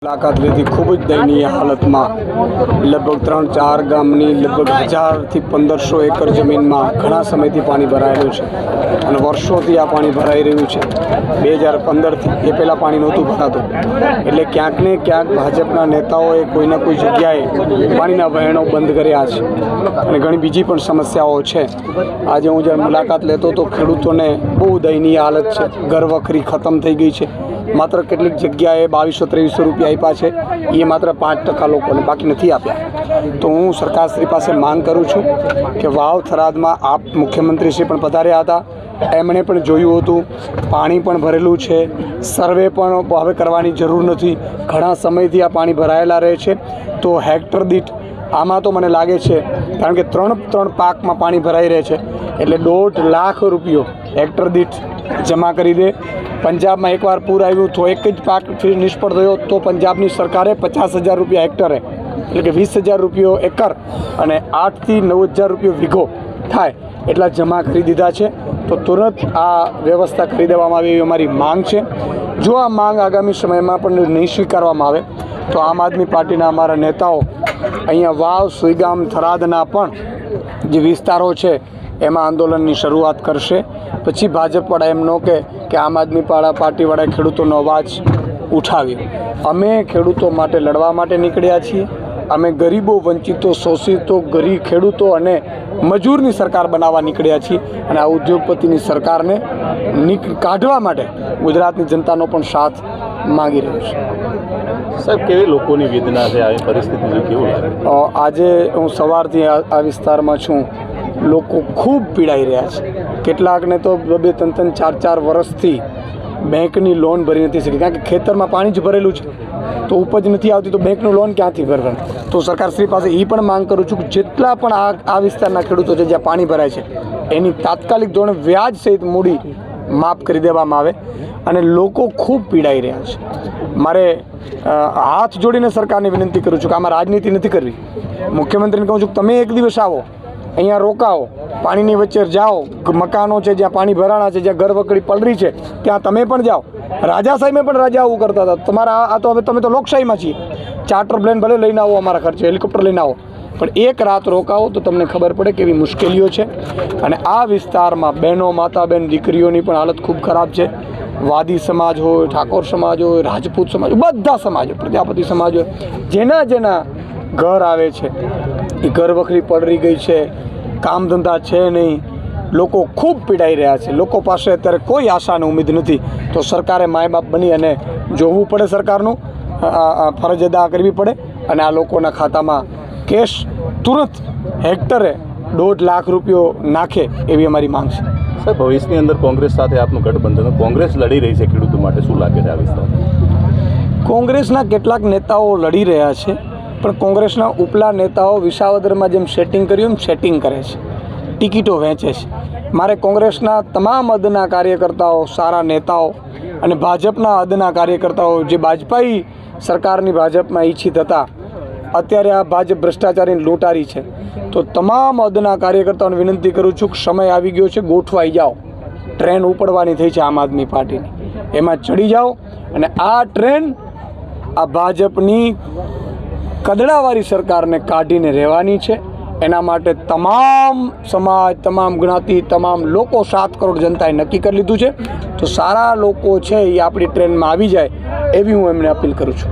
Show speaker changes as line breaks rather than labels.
मुलाकात लीधी खूब ज दयनीय हालत में लगभग 3-4 गामनी लगभग 1000 થી 1500 एकड़ जमीन में घना समय थी पानी भरायेलुं छे अने वर्षोथी आ पानी भराई रह्युं छे। 2015 थी ए पहेला पानी नहोतुं भरातुं एटले क्यांक ने क्यांक भाजपना नेताओए कोईना कोई जग्याए पानीना वहेणो बंध कर्या छे अने घणी बीजी पण समस्याओ छे। आज हूँ ज्यारे मुलाकात लेतो तो खेडूतोने बहु दयनीय हालत छे। घरवखरी खत्म थई गई छे। मात्र કેટલીક જગ્યાએ 2200-2300 રૂપિયા આપ્યા છે, એ માત્ર 5% લોકોને, બાકી નથી આપ્યા। તો હું સરકારશ્રી પાસે માંગ કરું છું કે વાવ થરાદમાં આપ મુખ્યમંત્રીશ્રી પણ પધાર્યા હતા, એમણે પણ જોયું હતું, પાણી પણ ભરેલું છે, સર્વે પણ હવે કરવાની જરૂર નથી। ઘણા સમયથી આ પાણી ભરાયેલા રહે છે, તો હેક્ટર દીઠ આમાં તો મને લાગે છે, કારણ કે ત્રણ પાકમાં પાણી ભરાઈ રહે છે, એટલે 1.5 લાખ રૂપિયો હેક્ટર દીઠ જમા કરી દે। पंजाब में एक बार पूर आव्યું तो एक ज पाक निष्फળ थयो तो पंजाबनी सरकारे 50,000 रुपया हेक्टरे एटले के 20,000 रुपया एकड़ अने 8 થી 9,000 रुपया वीघो थाय एटला जमा करी दीधा छे। तो तुरंत आ व्यवस्था करी देवामां आवे एवी अमारी मांग छे। जो आ मांग आगामी समय में पण नहीं स्वीकारवामां आवे तो आम आदमी पार्टीना अमारा नेताओ अहींया वाव सुईगाम थरादना पण जे विस्तारो छे एमां आंदोलननी शरूआत करशे। पछी भाजपवाळा एम न के आम आदमी पार्टीवाळाए खेडूतोनो अवाज उठाव्यो। अमे खेडूतो माटे लड़वा माटे निकळ्या छीए। अमे गरीबो, वंचितो, शोषितो, गरीब खेडूतो अने मजूरनी सरकार बनाववा निकळ्या छीए अने आ उद्योगपतिनी सरकारने काढवा माटे गुजरातनी जनतानो पण साथ मांगी रह्यो छे।
साहेब, केवी लोकोनी वेदना छे आ परिस्थिति केवुं लागे?
आजे हूँ सवारथी आ विस्तारमां छुं। लोको खूब पीड़ाई रह्या छे। केटलाकने तो 2-3, 4 वर्षथी बेंकनी लोन भरी नथी शकी, कारण के खेतरमां पाणी ज भरेलुं छे तो उपज नहीं आती, तो बेंकનું लोन क्यांथी भरवानी। तो सरकारश्री पासे ई पण मांग करूँ छूँ कि जेटला पण आ विस्ताરના ખેડૂતો છે જ્યાં પાણી ભરાય છે એની તાત્કાલિક ધોરણે વ્યાજ સહિત મૂડી માફ કરી દેવામાં આવે અને લોકો ખૂબ પીડાઈ રહ્યા છે। મારે હાથ જોડીને સરકારને વિનંતી કરું છું કે આમાં રાજનીતિ નથી કરવી। મુખ્યમંત્રીને કહું છું કે તમે એક દિવસ આવો, અહીંયા રોકાઓ, પાણીની વચ્ચે જાઓ, મકાનો છે જ્યાં પાણી ભરાણા છે, જ્યાં ઘરવખરી પલરી છે ત્યાં તમે પણ જાઓ। રાજાશાહીમાં પણ રાજા આવું કરતા હતા। તમારા આ તો હવે તમે તો લોકશાહીમાં છીએ। ચાર્ટર પ્લેન ભલે લઈને આવો, અમારા ખર્ચે હેલિકોપ્ટર લઈને આવો, પણ એક રાત રોકાવો તો તમને ખબર પડે કેવી મુશ્કેલીઓ છે। અને આ વિસ્તારમાં બહેનો, માતા બહેન, દીકરીઓની પણ હાલત ખૂબ ખરાબ છે। વાદી સમાજ હોય, ઠાકોર સમાજ હોય, રાજપૂત સમાજ, બધા સમાજ હોય, પ્રજાપતિ સમાજ હોય, જેના ઘર આવે છે એ ઘરવખરી પલરી ગઈ છે, કામ ધંધા છે નહીં, લોકો ખૂબ પીડાઈ રહ્યા છે। લોકો પાસે અત્યારે કોઈ આશા અને ઉમ્મીદ નથી। તો સરકારે માય બાપ બની અને જોવું પડે, સરકારનું ફરજ અદા કરવી પડે અને આ લોકોના ખાતામાં કેશ તુરંત હેક્ટરે 1.5 લાખ રૂપિયો નાખે એવી અમારી માંગ છે।
સાહેબ, ભવિષ્યની અંદર કોંગ્રેસ સાથે આપનું ગઠબંધન, કોંગ્રેસ લડી રહી છે ખેડૂતો માટે, શું લાગે છે આ વિસ્તારમાં?
કોંગ્રેસના કેટલાક નેતાઓ લડી રહ્યા છે, પણ કોંગ્રેસના ઉપલા નેતાઓ વિસાવદરમાં જેમ સેટિંગ કર્યું એમ સેટિંગ કરે છે, ટિકિટો વહેંચે છે। મારે કોંગ્રેસના તમામ હદના કાર્યકર્તાઓ, સારા નેતાઓ અને ભાજપના હદના કાર્યકર્તાઓ જે વાજપેયી સરકારની ભાજપમાં ઈચ્છિત હતા, અત્યારે આ ભાજપ ભ્રષ્ટાચારીની લૂંટારી છે, તો તમામ હદના કાર્યકર્તાઓને વિનંતી કરું છું કે સમય આવી ગયો છે, ગોઠવાઈ જાઓ। ટ્રેન ઉપડવાની થઈ છે આમ આદમી પાર્ટીની, એમાં ચડી જાઓ અને આ ટ્રેન આ ભાજપની કદડાવાળી સરકારને કાઢીને રહેવાની છે। એના માટે તમામ સમાજ, તમામ જ્ઞાતિ, તમામ લોકો, 7 કરોડ જનતાએ નક્કી કરી લીધું છે। તો સારા લોકો છે એ આપણી ટ્રેનમાં આવી જાય એવી હું એમને અપીલ કરું છું।